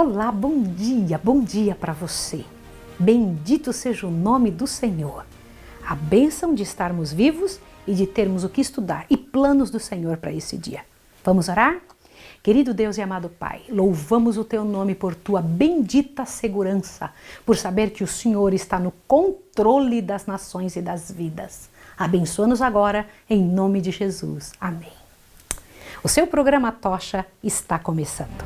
Olá, bom dia para você. Bendito seja o nome do Senhor. A bênção de estarmos vivos e de termos o que estudar e planos do Senhor para esse dia. Vamos orar? Querido Deus e amado Pai, louvamos o Teu nome por Tua bendita segurança, por saber que o Senhor está no controle das nações e das vidas. Abençoa-nos agora, em nome de Jesus. Amém. O seu programa Tocha está começando.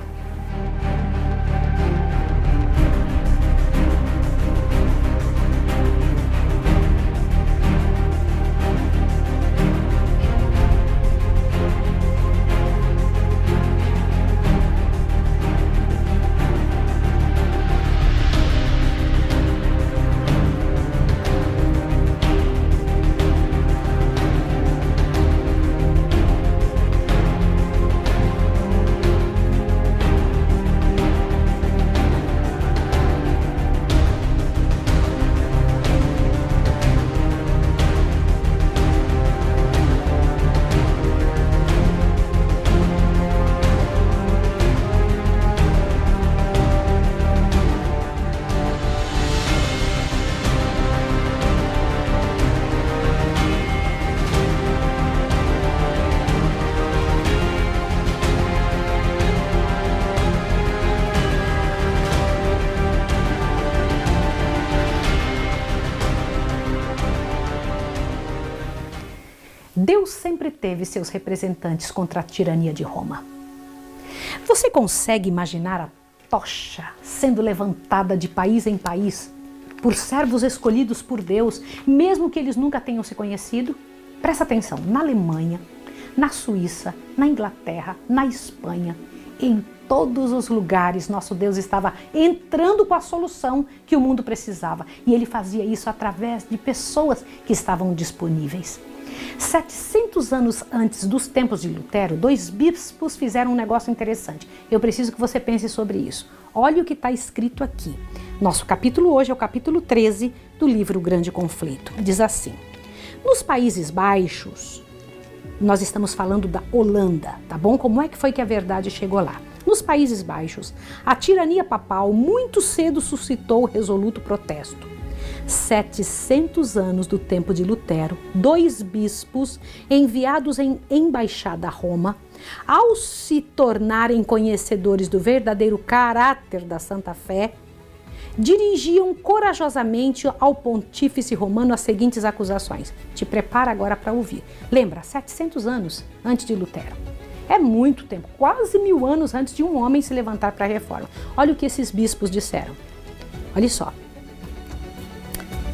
Deus sempre teve seus representantes contra a tirania de Roma. Você consegue imaginar a tocha sendo levantada de país em país por servos escolhidos por Deus, mesmo que eles nunca tenham se conhecido? Presta atenção, na Alemanha, na Suíça, na Inglaterra, na Espanha, em todos os lugares nosso Deus estava entrando com a solução que o mundo precisava. E Ele fazia isso através de pessoas que estavam disponíveis. 700 anos antes dos tempos de Lutero, dois bispos fizeram um negócio interessante. Eu preciso que você pense sobre isso. Olha o que está escrito aqui. Nosso capítulo hoje é o capítulo 13 do livro Grande Conflito. Diz assim: nos Países Baixos, nós estamos falando da Holanda, tá bom? Como é que foi que a verdade chegou lá? Nos Países Baixos, a tirania papal muito cedo suscitou resoluto protesto. 700 anos do tempo de Lutero, dois bispos enviados em embaixada a Roma, ao se tornarem conhecedores do verdadeiro caráter da Santa Fé, dirigiam corajosamente ao pontífice romano as seguintes acusações. Te prepara agora para ouvir. Lembra, 700 anos antes de Lutero. É muito tempo, quase 1000 anos antes de um homem se levantar para a reforma. Olha o que esses bispos disseram. Olha só.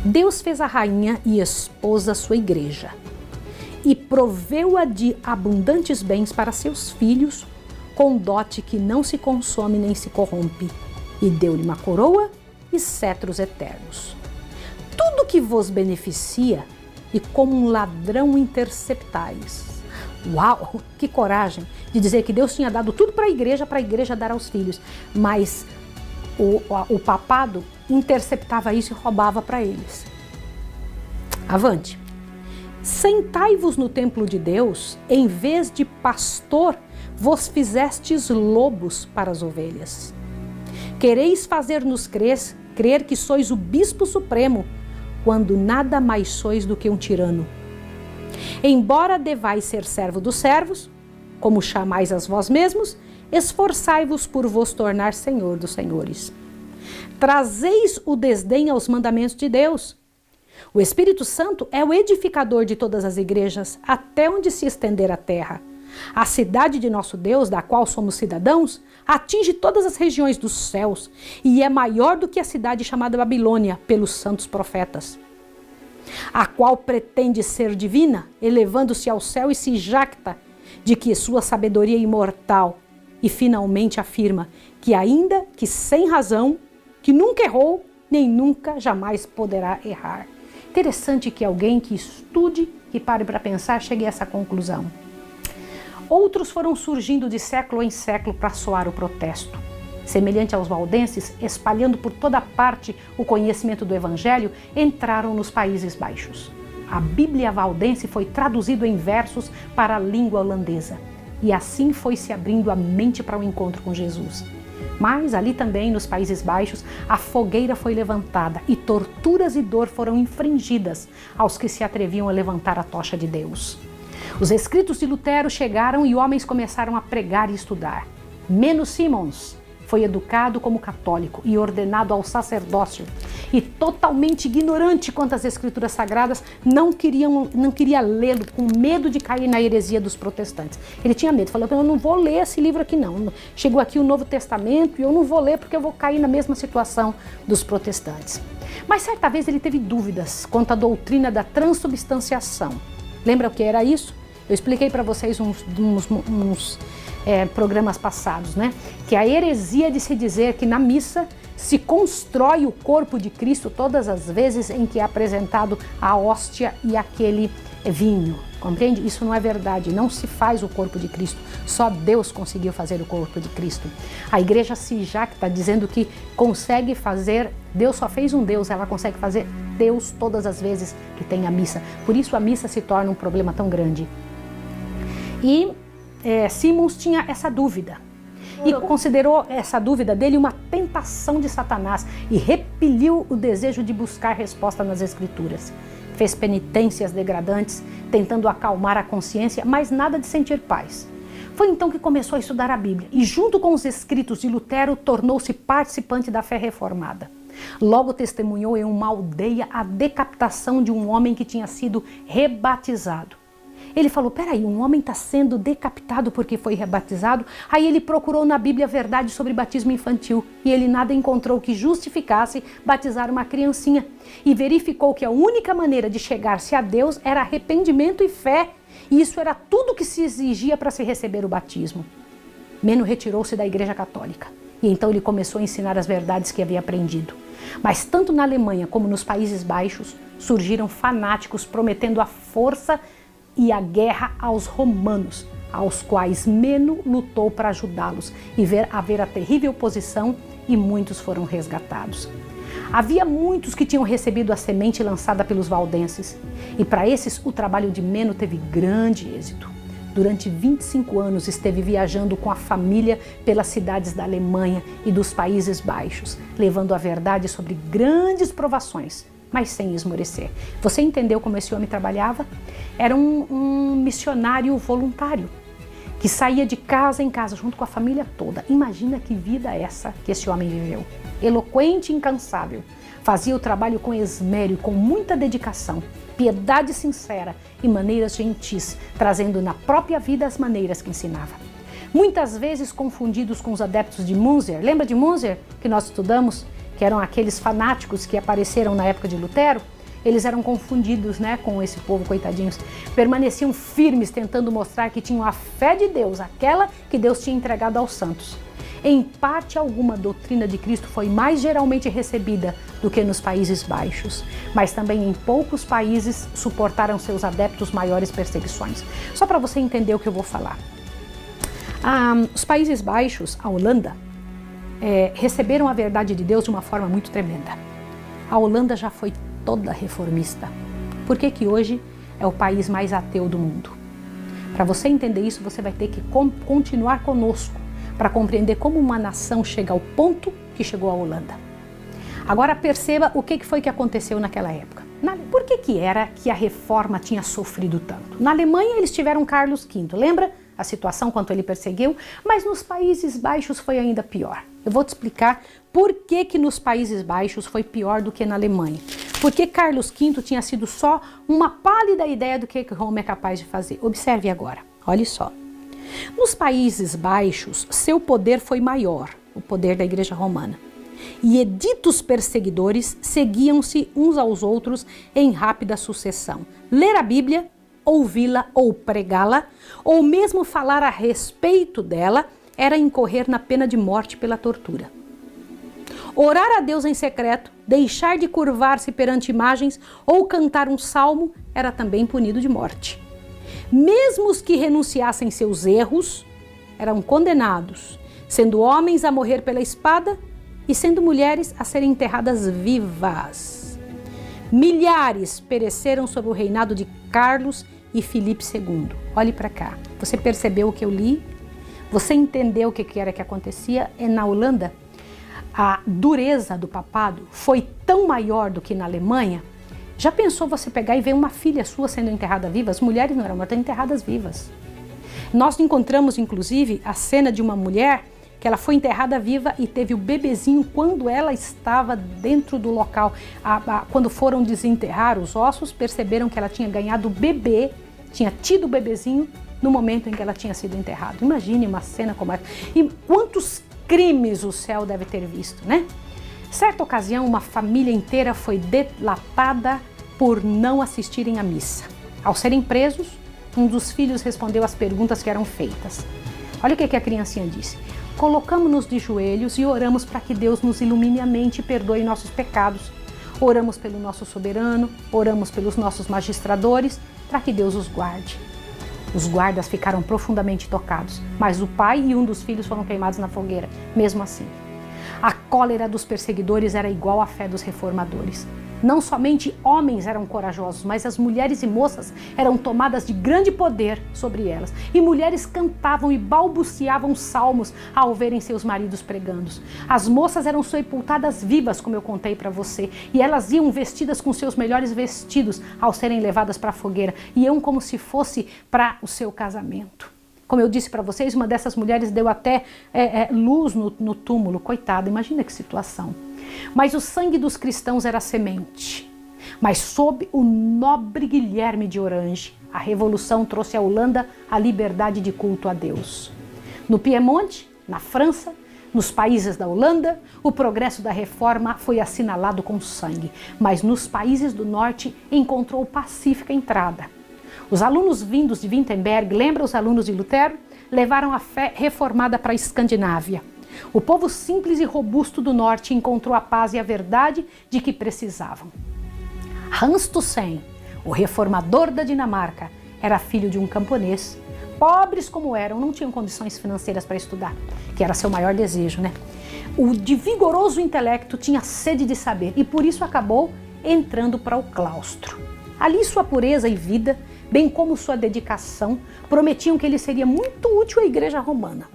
Deus fez a rainha e esposa sua igreja e proveu-a de abundantes bens para seus filhos, com dote que não se consome nem se corrompe, e deu-lhe uma coroa e cetros eternos. Tudo que vos beneficia, e como um ladrão interceptais. Uau, que coragem de dizer que Deus tinha dado tudo para a igreja dar aos filhos, mas o papado interceptava isso e roubava para eles. Avante. Sentai-vos no templo de Deus, em vez de pastor, vos fizestes lobos para as ovelhas. Quereis fazer-nos crer que sois o bispo supremo, quando nada mais sois do que um tirano. Embora devais ser servo dos servos, como chamais a vós mesmos, esforçai-vos por vos tornar senhor dos senhores. Trazeis o desdém aos mandamentos de Deus. O Espírito Santo é o edificador de todas as igrejas, até onde se estender a terra. A cidade de nosso Deus, da qual somos cidadãos, atinge todas as regiões dos céus e é maior do que a cidade chamada Babilônia pelos santos profetas, a qual pretende ser divina, elevando-se ao céu e se jacta de que sua sabedoria é imortal, e finalmente afirma que ainda que sem razão, que nunca errou, nem nunca jamais poderá errar. Interessante que alguém que estude, que pare para pensar, chegue a essa conclusão. Outros foram surgindo de século em século para soar o protesto. Semelhante aos valdenses, espalhando por toda parte o conhecimento do Evangelho, entraram nos Países Baixos. A Bíblia valdense foi traduzida em versos para a língua holandesa. E assim foi se abrindo a mente para o encontro com Jesus. Mas ali também, nos Países Baixos, a fogueira foi levantada e torturas e dor foram infringidas aos que se atreviam a levantar a tocha de Deus. Os escritos de Lutero chegaram e homens começaram a pregar e estudar. Menno Simons foi educado como católico e ordenado ao sacerdócio. E totalmente ignorante quanto às escrituras sagradas, não queria lê-lo, com medo de cair na heresia dos protestantes. Ele tinha medo, falou: eu não vou ler esse livro aqui não. Chegou aqui o Novo Testamento e eu não vou ler porque eu vou cair na mesma situação dos protestantes. Mas certa vez ele teve dúvidas quanto à doutrina da transubstanciação. Lembra o que era isso? Eu expliquei para vocês uns programas passados, né? Que a heresia de se dizer que na missa se constrói o corpo de Cristo todas as vezes em que é apresentado a hóstia e aquele vinho. Compreende? Isso não é verdade, não se faz o corpo de Cristo, só Deus conseguiu fazer o corpo de Cristo. A igreja CIJAC está dizendo que consegue fazer, Deus só fez um Deus, ela consegue fazer Deus todas as vezes que tem a missa. Por isso a missa se torna um problema tão grande. E Simons tinha essa dúvida e considerou essa dúvida dele uma tentação de Satanás e repeliu o desejo de buscar resposta nas Escrituras. Fez penitências degradantes, tentando acalmar a consciência, mas nada de sentir paz. Foi então que começou a estudar a Bíblia e, junto com os escritos de Lutero, tornou-se participante da fé reformada. Logo testemunhou em uma aldeia a decapitação de um homem que tinha sido rebatizado. Ele falou: peraí, um homem está sendo decapitado porque foi rebatizado? Aí ele procurou na Bíblia a verdade sobre batismo infantil e ele nada encontrou que justificasse batizar uma criancinha. E verificou que a única maneira de chegar-se a Deus era arrependimento e fé. E isso era tudo que se exigia para se receber o batismo. Menno retirou-se da Igreja Católica e então ele começou a ensinar as verdades que havia aprendido. Mas tanto na Alemanha como nos Países Baixos surgiram fanáticos prometendo a força e a guerra aos romanos, aos quais Menno lutou para ajudá-los e ver haver a terrível oposição, e muitos foram resgatados. Havia muitos que tinham recebido a semente lançada pelos valdenses, e para esses o trabalho de Menno teve grande êxito. Durante 25 anos esteve viajando com a família pelas cidades da Alemanha e dos Países Baixos, levando a verdade sobre grandes provações, mas sem esmorecer. Você entendeu como esse homem trabalhava? Era um missionário voluntário, que saía de casa em casa, junto com a família toda. Imagina que vida essa que esse homem viveu. Eloquente e incansável. Fazia o trabalho com esmero, com muita dedicação, piedade sincera e maneiras gentis, trazendo na própria vida as maneiras que ensinava. Muitas vezes confundidos com os adeptos de Münzer. Lembra de Münzer, que nós estudamos? Que eram aqueles fanáticos que apareceram na época de Lutero. Eles eram confundidos, né, com esse povo, coitadinhos. Permaneciam firmes, tentando mostrar que tinham a fé de Deus, aquela que Deus tinha entregado aos santos. Em parte alguma, a doutrina de Cristo foi mais geralmente recebida do que nos Países Baixos, mas também em poucos países suportaram seus adeptos maiores perseguições. Só para você entender o que eu vou falar. Os Países Baixos, a Holanda, receberam a verdade de Deus de uma forma muito tremenda. A Holanda já foi toda reformista. Por que que hoje é o país mais ateu do mundo? Para você entender isso, você vai ter que continuar conosco para compreender como uma nação chega ao ponto que chegou a Holanda. Agora perceba o que foi que aconteceu naquela época. Por que era que a reforma tinha sofrido tanto? Na Alemanha eles tiveram Carlos V, lembra a situação quanto ele perseguiu? Mas nos Países Baixos foi ainda pior. Eu vou te explicar por que nos Países Baixos foi pior do que na Alemanha. Porque Carlos V tinha sido só uma pálida ideia do que Roma é capaz de fazer. Observe agora, olhe só. Nos Países Baixos, seu poder foi maior, o poder da Igreja Romana. E editos perseguidores seguiam-se uns aos outros em rápida sucessão. Ler a Bíblia, ouvi-la ou pregá-la, ou mesmo falar a respeito dela, era incorrer na pena de morte pela tortura. Orar a Deus em secreto, deixar de curvar-se perante imagens ou cantar um salmo era também punido de morte. Mesmo os que renunciassem seus erros eram condenados, sendo homens a morrer pela espada e sendo mulheres a serem enterradas vivas. Milhares pereceram sob o reinado de Carlos e Filipe II. Olhe para cá. Você percebeu o que eu li? Você entendeu o que era que acontecia? Na Holanda, a dureza do papado foi tão maior do que na Alemanha. Já pensou você pegar e ver uma filha sua sendo enterrada viva? As mulheres não eram mortas, enterradas vivas. Nós encontramos, inclusive, a cena de uma mulher que ela foi enterrada viva e teve o bebezinho quando ela estava dentro do local. Quando foram desenterrar os ossos, perceberam que ela tinha ganhado o bebê, tinha tido o bebezinho no momento em que ela tinha sido enterrada. Imagine uma cena como essa. E quantos crimes o céu deve ter visto, né? Certa ocasião, uma família inteira foi delatada por não assistirem à missa. Ao serem presos, um dos filhos respondeu às perguntas que eram feitas. Olha o que a criancinha disse. Colocamos-nos de joelhos e oramos para que Deus nos ilumine a mente e perdoe nossos pecados. Oramos pelo nosso soberano, oramos pelos nossos magistradores, para que Deus os guarde. Os guardas ficaram profundamente tocados, mas o pai e um dos filhos foram queimados na fogueira, mesmo assim. A cólera dos perseguidores era igual à fé dos reformadores. Não somente homens eram corajosos, mas as mulheres e moças eram tomadas de grande poder sobre elas. E mulheres cantavam e balbuciavam salmos ao verem seus maridos pregando. As moças eram sepultadas vivas, como eu contei para você, e elas iam vestidas com seus melhores vestidos ao serem levadas para a fogueira, e iam como se fosse para o seu casamento. Como eu disse para vocês, uma dessas mulheres deu até luz no túmulo. Coitada, imagina que situação. Mas o sangue dos cristãos era semente. Mas sob o nobre Guilherme de Orange, a revolução trouxe à Holanda a liberdade de culto a Deus. No Piemonte, na França, nos países da Holanda, o progresso da reforma foi assinalado com sangue, mas nos países do norte encontrou pacífica entrada. Os alunos vindos de Wittenberg, lembra os alunos de Lutero? Levaram a fé reformada para a Escandinávia. O povo simples e robusto do norte encontrou a paz e a verdade de que precisavam. Hans Tussen, o reformador da Dinamarca, era filho de um camponês. Pobres como eram, não tinham condições financeiras para estudar, que era seu maior desejo, né? O de vigoroso intelecto tinha sede de saber e por isso acabou entrando para o claustro. Ali sua pureza e vida, bem como sua dedicação, prometiam que ele seria muito útil à Igreja Romana.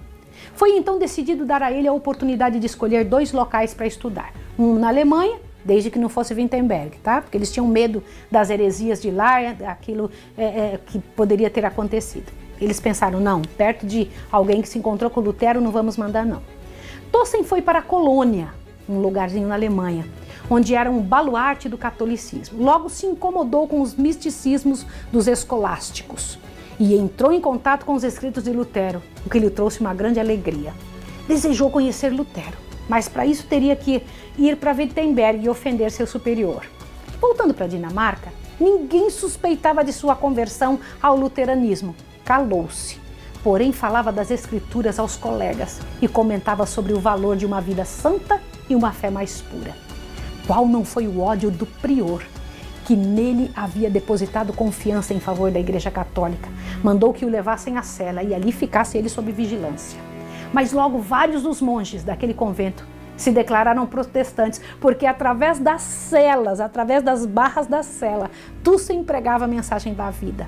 Foi então decidido dar a ele a oportunidade de escolher 2 locais para estudar. Um na Alemanha, desde que não fosse Wittenberg, tá? Porque eles tinham medo das heresias de lá, aquilo que poderia ter acontecido. Eles pensaram, não, perto de alguém que se encontrou com Lutero, não vamos mandar não. Tussen foi para a Colônia, um lugarzinho na Alemanha, onde era um baluarte do catolicismo. Logo se incomodou com os misticismos dos escolásticos e entrou em contato com os escritos de Lutero, o que lhe trouxe uma grande alegria. Desejou conhecer Lutero, mas para isso teria que ir para Wittenberg e ofender seu superior. Voltando para a Dinamarca, ninguém suspeitava de sua conversão ao luteranismo. Calou-se, porém falava das escrituras aos colegas e comentava sobre o valor de uma vida santa e uma fé mais pura. Qual não foi o ódio do prior, que nele havia depositado confiança em favor da Igreja Católica. Mandou que o levassem à cela e ali ficasse ele sob vigilância. Mas logo vários dos monges daquele convento se declararam protestantes, porque através das celas, através das barras da cela, Tussen pregava a mensagem da vida.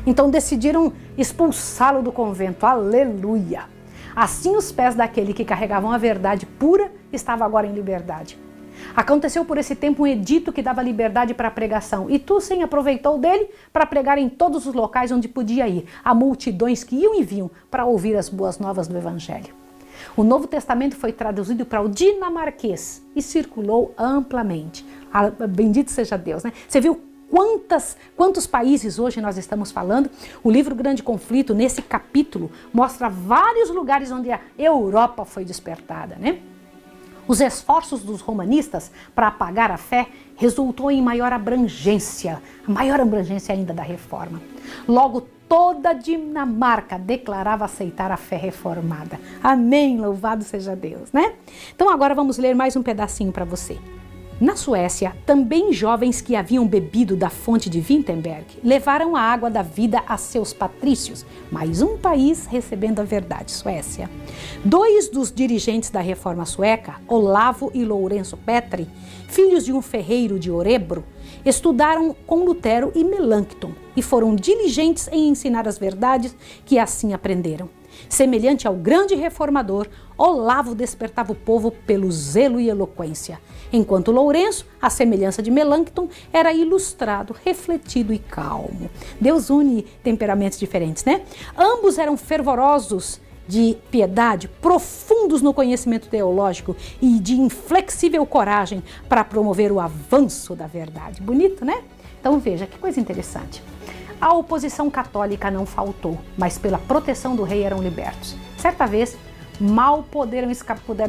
Então decidiram expulsá-lo do convento. Aleluia! Assim os pés daquele que carregavam a verdade pura estavam agora em liberdade. Aconteceu por esse tempo um edito que dava liberdade para a pregação e Tussen aproveitou dele para pregar em todos os locais onde podia ir, a multidões que iam e vinham para ouvir as boas novas do Evangelho. O Novo Testamento foi traduzido para o dinamarquês e circulou amplamente. Bendito seja Deus, né? Você viu quantos países hoje nós estamos falando? O livro Grande Conflito, nesse capítulo, mostra vários lugares onde a Europa foi despertada, né? Os esforços dos romanistas para apagar a fé resultou em maior abrangência ainda da reforma. Logo, toda a Dinamarca declarava aceitar a fé reformada. Amém, louvado seja Deus, né? Então agora vamos ler mais um pedacinho para você. Na Suécia, também jovens que haviam bebido da fonte de Wittenberg levaram a água da vida a seus patrícios, mais um país recebendo a verdade, Suécia. 2 dos dirigentes da reforma sueca, Olavo e Lourenço Petri, filhos de um ferreiro de Orebro, estudaram com Lutero e Melanchthon e foram diligentes em ensinar as verdades que assim aprenderam. Semelhante ao grande reformador, Olavo despertava o povo pelo zelo e eloquência, enquanto Lourenço, à semelhança de Melanchthon, era ilustrado, refletido e calmo. Deus une temperamentos diferentes, né? Ambos eram fervorosos de piedade, profundos no conhecimento teológico e de inflexível coragem para promover o avanço da verdade. Bonito, né? Então veja, que coisa interessante. A oposição católica não faltou, mas pela proteção do rei eram libertos. Certa vez, mal puderam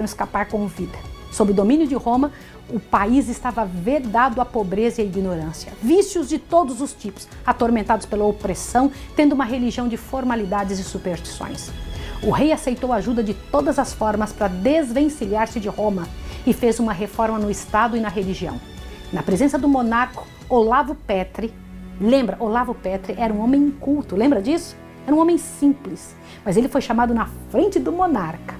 escapar com vida. Sob o domínio de Roma, o país estava vedado à pobreza e à ignorância. Vícios de todos os tipos, atormentados pela opressão, tendo uma religião de formalidades e superstições. O rei aceitou a ajuda de todas as formas para desvencilhar-se de Roma e fez uma reforma no Estado e na religião. Na presença do monarca Olavo Petri, lembra, Olavo Petri era um homem inculto, lembra disso? Era um homem simples, mas ele foi chamado na frente do monarca.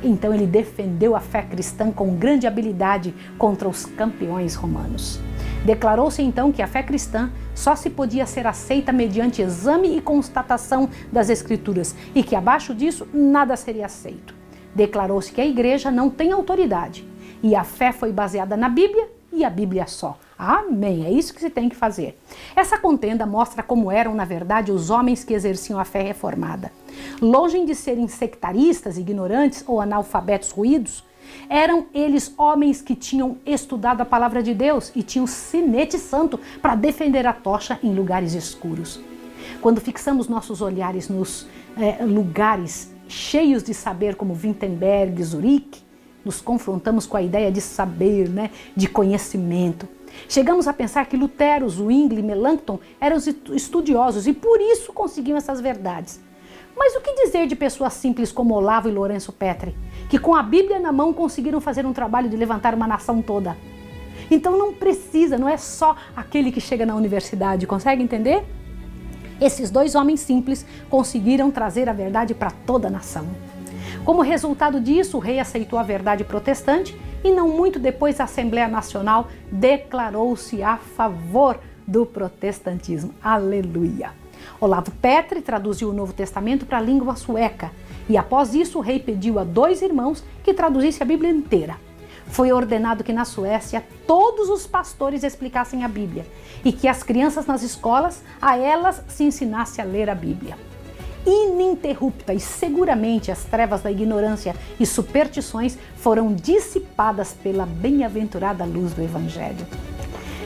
Então ele defendeu a fé cristã com grande habilidade contra os campeões romanos. Declarou-se então que a fé cristã só se podia ser aceita mediante exame e constatação das Escrituras e que abaixo disso nada seria aceito. Declarou-se que a igreja não tem autoridade e a fé foi baseada na Bíblia e a Bíblia só. Amém, é isso que se tem que fazer. Essa contenda mostra como eram, na verdade, os homens que exerciam a fé reformada. Longe de serem sectaristas, ignorantes ou analfabetos ruídos, eram eles homens que tinham estudado a palavra de Deus e tinham sinete santo para defender a tocha em lugares escuros. Quando fixamos nossos olhares nos lugares cheios de saber como Wittenberg, Zurique, nos confrontamos com a ideia de saber, de conhecimento. Chegamos a pensar que Lutero, Zwingli e Melanchthon eram estudiosos e por isso conseguiam essas verdades. Mas o que dizer de pessoas simples como Olavo e Lourenço Petri, que com a Bíblia na mão conseguiram fazer um trabalho de levantar uma nação toda? Então não é só aquele que chega na universidade, consegue entender? Esses dois homens simples conseguiram trazer a verdade para toda a nação. Como resultado disso, o rei aceitou a verdade protestante e não muito depois a Assembleia Nacional declarou-se a favor do protestantismo. Aleluia! Olavo Petri traduziu o Novo Testamento para a língua sueca e após isso o rei pediu a 2 irmãos que traduzissem a Bíblia inteira. Foi ordenado que na Suécia todos os pastores explicassem a Bíblia e que as crianças nas escolas a elas se ensinasse a ler a Bíblia. Ininterrupta e seguramente as trevas da ignorância e superstições foram dissipadas pela bem-aventurada luz do Evangelho.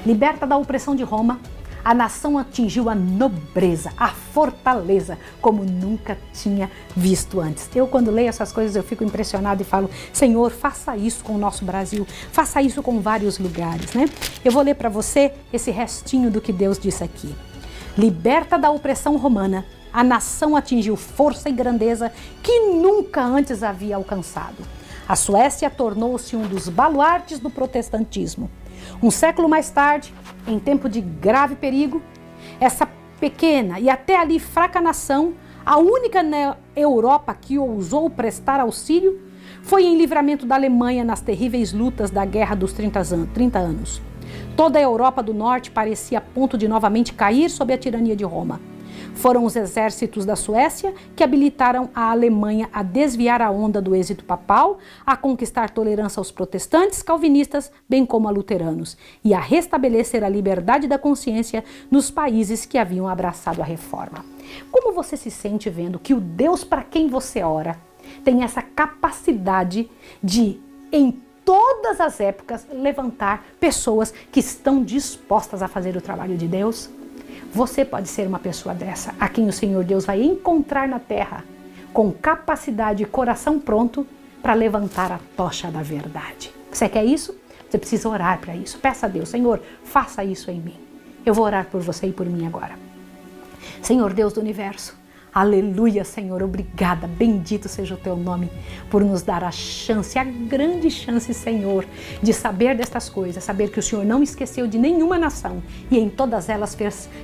Liberta da opressão de Roma, a nação atingiu a nobreza, a fortaleza, como nunca tinha visto antes. Eu, quando leio essas coisas, eu fico impressionado e falo, Senhor, faça isso com o nosso Brasil, faça isso com vários lugares, Eu vou ler para você esse restinho do que Deus disse aqui. Liberta da opressão romana, a nação atingiu força e grandeza que nunca antes havia alcançado. A Suécia tornou-se um dos baluartes do protestantismo. Um século mais tarde, em tempo de grave perigo, essa pequena e até ali fraca nação, a única na Europa que ousou prestar auxílio, foi em livramento da Alemanha nas terríveis lutas da Guerra dos 30 anos. Toda a Europa do Norte parecia a ponto de novamente cair sob a tirania de Roma. Foram os exércitos da Suécia que habilitaram a Alemanha a desviar a onda do êxito papal, a conquistar tolerância aos protestantes, calvinistas, bem como a luteranos, e a restabelecer a liberdade da consciência nos países que haviam abraçado a reforma. Como você se sente vendo que o Deus para quem você ora tem essa capacidade de, em todas as épocas, levantar pessoas que estão dispostas a fazer o trabalho de Deus? Você pode ser uma pessoa dessa, a quem o Senhor Deus vai encontrar na terra, com capacidade e coração pronto para levantar a tocha da verdade. Você quer isso? Você precisa orar para isso. Peça a Deus, Senhor, faça isso em mim. Eu vou orar por você e por mim agora. Senhor Deus do universo, aleluia, Senhor, obrigada, bendito seja o teu nome, por nos dar a chance, a grande chance, Senhor, de saber destas coisas, saber que o Senhor não esqueceu de nenhuma nação e em todas elas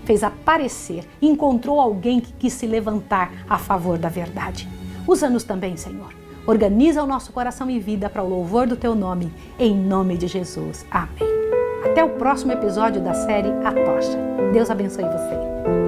fez aparecer, encontrou alguém que quis se levantar a favor da verdade. Usa-nos também, Senhor, organiza o nosso coração e vida para o louvor do teu nome, em nome de Jesus. Amém. Até o próximo episódio da série A Tocha. Deus abençoe você.